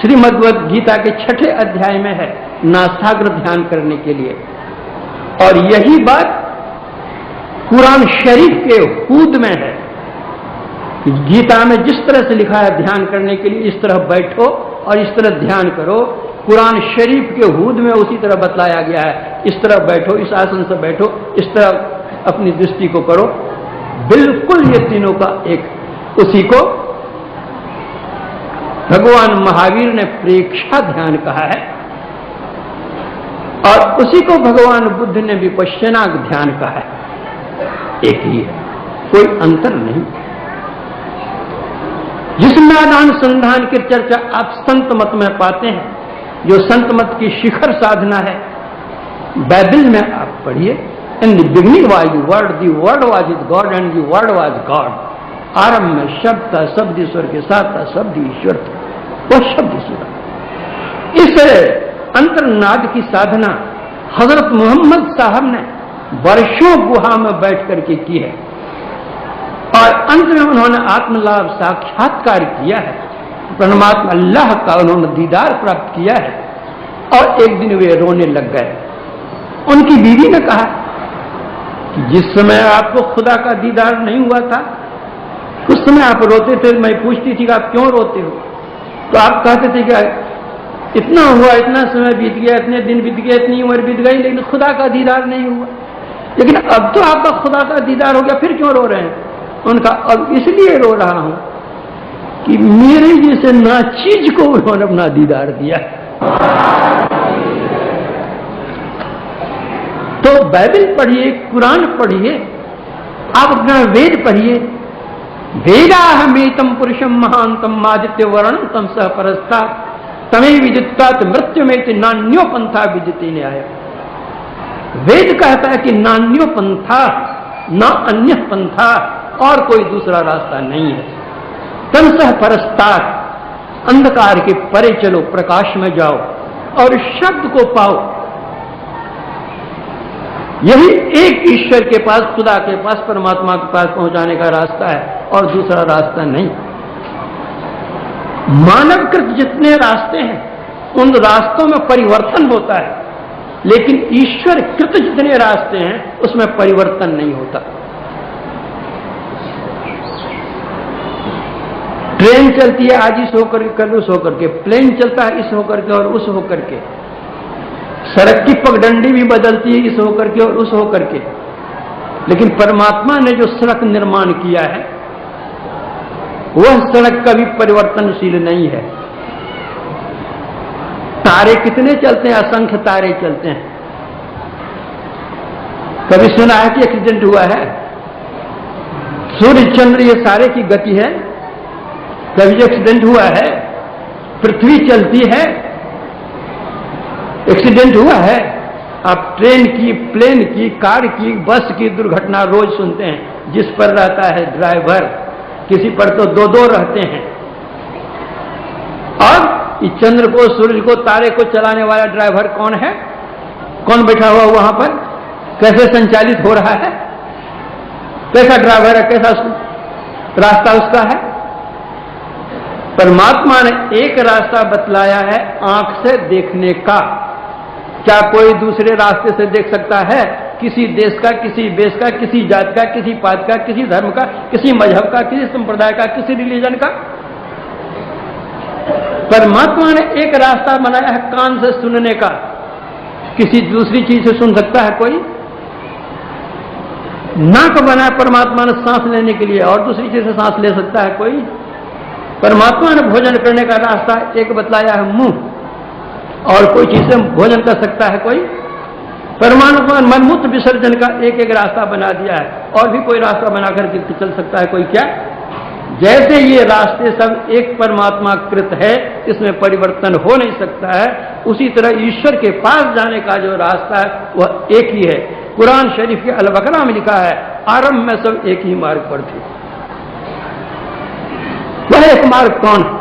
श्रीमद्भगवद गीता के 6ठे अध्याय में है, नासाग्र ध्यान करने के लिए। और यही बात कुरान शरीफ के हूद में है। गीता में जिस तरह से लिखा है ध्यान करने के लिए, इस तरह बैठो और इस तरह ध्यान करो, कुरान शरीफ के हूद में उसी तरह बतलाया गया है। इस तरह बैठो, इस आसन से बैठो, इस तरह अपनी दृष्टि को करो। बिल्कुल ये तीनों का एक। उसी को भगवान महावीर ने प्रेक्षा ध्यान कहा है और उसी को भगवान बुद्ध ने विपश्यना ध्यान कहा है। एक ही है, कोई अंतर नहीं। जिसमें अनुसंधान की चर्चा आप संत मत में पाते हैं, जो संत मत की शिखर साधना है, बाइबल में आप पढ़िए। In the beginning was the word was with God and the word was God. आरंभ में शब्द था, शब्द ईश्वर के साथ था, शब्द ईश्वर था, वह शब्द ईश्वर। इस अंतर्नाद की साधना हजरत मोहम्मद साहब ने वर्षों गुहा में बैठ करके की है और अंत में उन्होंने आत्मलाभ साक्षात्कार किया है। परमात्मा अल्लाह का उन्होंने दीदार प्राप्त किया है और एक दिन वे रोने लग गए। उनकी बीवी ने कहा कि जिस समय आपको खुदा का दीदार नहीं हुआ था, उस समय आप रोते थे। मैं पूछती थी कि आप क्यों रोते हो, तो आप कहते थे कि इतना हुआ, इतना समय बीत गया, इतने दिन बीत गए, इतनी उम्र बीत गई, लेकिन खुदा का दीदार नहीं हुआ। लेकिन अब तो आपका खुदा का दीदार हो गया, फिर क्यों रो रहे हैं? उनका अब इसलिए रो रहा हूं कि मेरे जैसे नाचीज को उन्होंने अपना दीदार दिया। तो बाइबल पढ़िए, कुरान पढ़िए, आप अपना वेद पढ़िए। वेदाहमेतम पुरुषम महांतम आदित्य वर्णम तम सह परस्ता तमे विदित्तात मृत्यु में नान्यो पंथा विदिते ने आया। वेद कहता है कि नान्यो पंथा, न अन्य पंथा, और कोई दूसरा रास्ता नहीं है। तम सह परस्तार, अंधकार के परे चलो, प्रकाश में जाओ और शब्द को पाओ। यही एक ईश्वर के पास, खुदा के पास, परमात्मा के पास पहुंचाने का रास्ता है और दूसरा रास्ता नहीं। मानवकृत जितने रास्ते हैं उन रास्तों में परिवर्तन होता है, लेकिन ईश्वर कृत जितने रास्ते हैं उसमें परिवर्तन नहीं होता। ट्रेन चलती है आज इस होकर के, कल उस होकर के, प्लेन चलता है इस होकर के और उस होकर के, सड़क की पगडंडी भी बदलती है इस होकर के और उस होकर के। लेकिन परमात्मा ने जो सड़क निर्माण किया है वह सड़क कभी परिवर्तनशील नहीं है। तारे कितने चलते हैं? असंख्य तारे चलते हैं। कभी सुना है कि एक्सीडेंट हुआ है? सूर्य चंद्र ये सारे की गति है, कभी एक्सीडेंट हुआ है? पृथ्वी चलती है, एक्सीडेंट हुआ है? आप ट्रेन की, प्लेन की, कार की, बस की दुर्घटना रोज सुनते हैं। जिस पर रहता है ड्राइवर, किसी पर तो दो दो रहते हैं। और इस चंद्र को, सूर्य को, तारे को चलाने वाला ड्राइवर कौन है? कौन बैठा हुआ वहां पर? कैसे संचालित हो रहा है? कैसा ड्राइवर है? कैसा रास्ता उसका है? परमात्मा ने एक रास्ता बतलाया है आंख से देखने का। क्या कोई दूसरे रास्ते से देख सकता है? किसी देश का, किसी वेश का, किसी जात का, किसी पात का, किसी धर्म का, किसी मजहब का, किसी संप्रदाय का, किसी रिलीजन का? परमात्मा ने एक रास्ता बनाया है कान से सुनने का। किसी दूसरी चीज से सुन सकता है कोई? नाक बनाया परमात्मा ने सांस लेने के लिए, और दूसरी चीज से सांस ले सकता है कोई? परमात्मा ने भोजन करने का रास्ता एक बतलाया है मुंह, और कोई चीज से भोजन कर सकता है कोई? परमात्मा ने मलमूत्र विसर्जन का एक एक रास्ता बना दिया है, और भी कोई रास्ता बनाकर के चल सकता है कोई? क्या? जैसे ये रास्ते सब एक परमात्मा कृत है, इसमें परिवर्तन हो नहीं सकता है, उसी तरह ईश्वर के पास जाने का जो रास्ता है वह एक ही है। कुरान शरीफ के अल बकरा में लिखा है, आरंभ में सब एक ही मार्ग पर थे। वह एक मार्ग कौन है?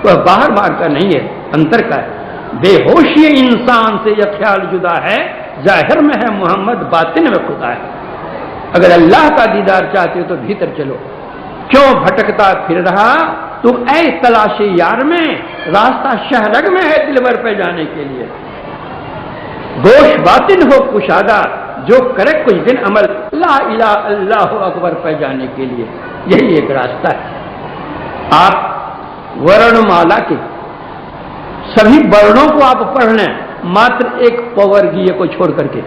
वह बाहर मार्ग का नहीं है, अंतर का है। बेहोशी इंसान से यह ख्याल जुदा है, जाहिर में है मोहम्मद, बातिन में खुदा है। अगर अल्लाह का दीदार चाहते हो तो भीतर चलो। क्यों भटकता फिर रहा तुम ऐ तलाशे यार में, रास्ता शहरग में है दिलबर पे जाने के लिए। गोश बातिन हो कुशादा, जो करे कुछ दिन अमल, ला इला अल्लाह अकबर पे जाने के लिए। यही एक रास्ता है। आप वर्णमाला के सभी वर्णों को आप पढ़ लें, मात्र एक पवर्गीय को छोड़ करके।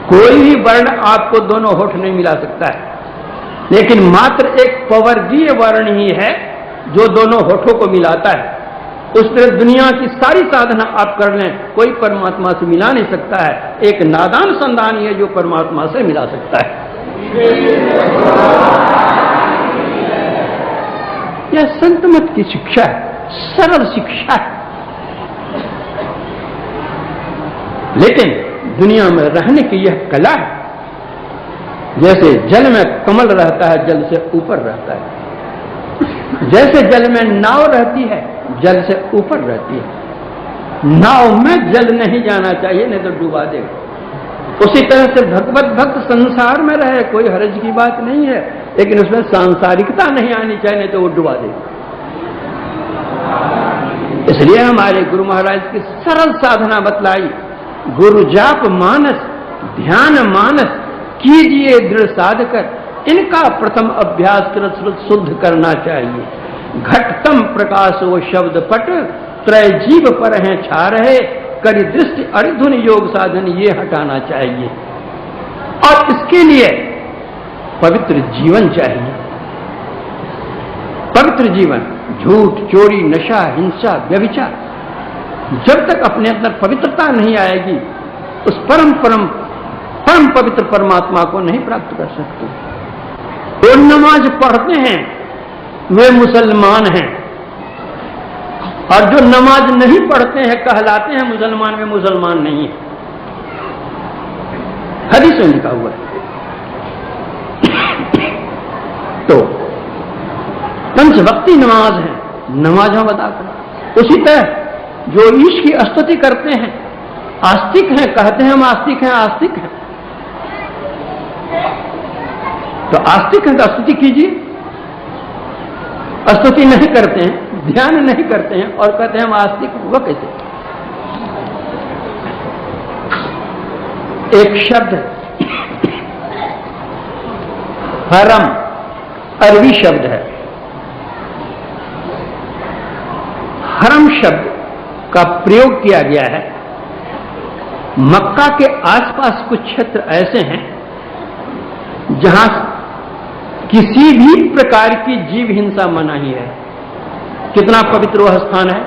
कोई भी वर्ण आपको दोनों होठ नहीं मिला सकता है, लेकिन मात्र एक पवर्गीय वर्ण ही है जो दोनों होठों को मिलाता है। उस तरह दुनिया की सारी साधना आप कर लें, कोई परमात्मा से मिला नहीं सकता है। एक नादान संतान ही है जो परमात्मा से मिला सकता है। यह संत मत की शिक्षा है, सरल शिक्षा है। लेकिन दुनिया में रहने की यह कला है। जैसे जल में कमल रहता है, जल से ऊपर रहता है। जैसे जल में नाव रहती है, जल से ऊपर रहती है। नाव में जल नहीं जाना चाहिए, नहीं तो डुबा देगा। उसी तरह से भगवत भक्त संसार में रहे, कोई हर्ज की बात नहीं है, लेकिन उसमें सांसारिकता नहीं आनी चाहिए, नहीं तो वो डुबा देगा। इसलिए हमारे गुरु महाराज की सरल साधना बतलाई, गुरु जाप मानस ध्यान मानस कीजिए दृढ़ साध कर, इनका प्रथम अभ्यास कर शुद्ध करना चाहिए। घटतम प्रकाश वो शब्द पट, त्रय जीव पर हैं छा रहे, करी दृष्टि अरिधुन योग साधन ये हटाना चाहिए। और इसके लिए पवित्र जीवन चाहिए। पवित्र जीवन, झूठ चोरी नशा हिंसा व्यभिचार, जब तक अपने अंदर पवित्रता नहीं आएगी, उस परम पवित्र परमात्मा को नहीं प्राप्त कर सकते। जो नमाज पढ़ते हैं वे मुसलमान हैं, और जो नमाज नहीं पढ़ते हैं कहलाते हैं मुसलमान, वे मुसलमान नहीं है। हदीस में लिखा हुआ है। तो पंचवक्ती नमाज है, नमाज हम अदा करें। उसी तरह जो ईश की स्तुति करते हैं, आस्तिक हैं, कहते हैं हम आस्तिक हैं, आस्तिक हैं, तो आस्तिक हैं तो स्तुति कीजिए। स्तुति नहीं करते हैं, ध्यान नहीं करते हैं और कहते हैं हम आस्तिक, वह कैसे? एक शब्द हरम, अरबी शब्द है। हरम शब्द का प्रयोग किया गया है। मक्का के आसपास कुछ क्षेत्र ऐसे हैं जहां किसी भी प्रकार की जीव हिंसा मना ही है। कितना पवित्र वह स्थान है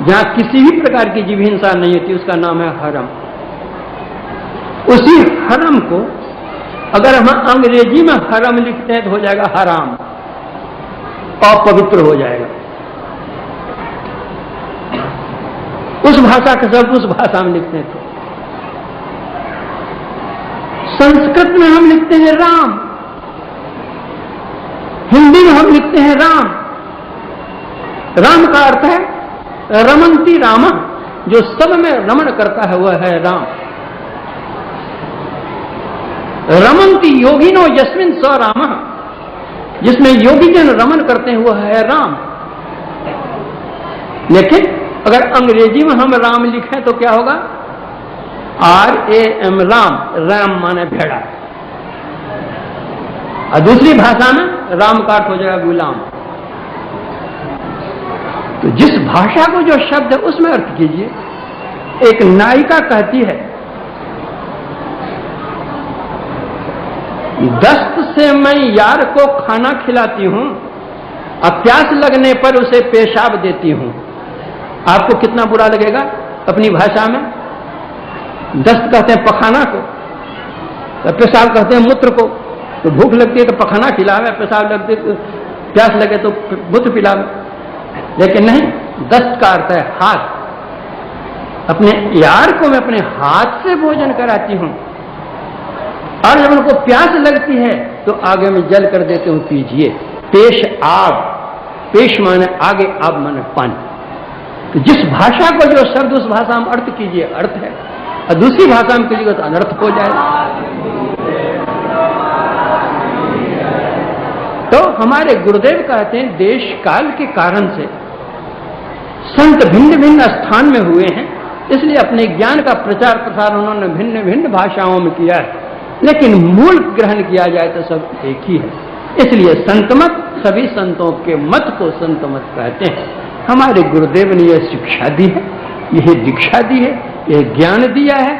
जहां किसी भी प्रकार की जीव हिंसा नहीं होती, उसका नाम है हरम। उसी हरम को अगर हम अंग्रेजी में हरम लिखते हैं तो हो जाएगा हराम, अपवित्र हो जाएगा। उस भाषा का शब्द उस भाषा में लिखते हैं। तो संस्कृत में हम लिखते हैं राम, हिंदी में हम लिखते हैं राम। राम का अर्थ है रमंती रामा, जो सब में रमण करता है वह है राम। रमंती योगिनो यस्मिन स राम, जिसमें योगी जन रमन करते हैं वह है राम। लेकिन अगर अंग्रेजी में हम राम लिखें तो क्या होगा? RAM, राम, राम माने भेड़ा। और दूसरी भाषा में राम का अर्थ हो जाएगा गुलाम। तो जिस भाषा को जो शब्द है उसमें अर्थ कीजिए। एक नायिका कहती है, दस्त से मैं यार को खाना खिलाती हूं, अब प्यास लगने पर उसे पेशाब देती हूं। आपको कितना बुरा लगेगा अपनी भाषा में? दस्त कहते हैं पखाना को, तो पेशाब कहते हैं मूत्र को। तो भूख लगती है तो पखाना खिलावे, पेशाब लगती तो प्यास लगे तो मूत्र पिलावे। लेकिन नहीं, दस्त का अर्थ है हाथ। अपने यार को मैं अपने हाथ से भोजन कराती हूं, और जब उनको प्यास लगती है तो आगे में जल कर देते हूं, पीजिए। पेश आब, पेश माने आगे, आब माने पानी। तो जिस भाषा को जो शब्द उस भाषा में अर्थ कीजिए, अर्थ है, और दूसरी भाषा में कीजिएगा तो अनर्थ हो जाएगा। तो हमारे गुरुदेव कहते हैं देश काल के कारण से संत भिन्न भिन्न स्थान में हुए हैं, इसलिए अपने ज्ञान का प्रचार प्रसार उन्होंने भिन्न भिन्न भाषाओं में किया है, लेकिन मूल ग्रहण किया जाए तो सब एक ही है। इसलिए संतमत, सभी संतों के मत को संतमत कहते हैं। हमारे गुरुदेव ने यह शिक्षा दी है, यह दीक्षा दी है, यह ज्ञान दिया है,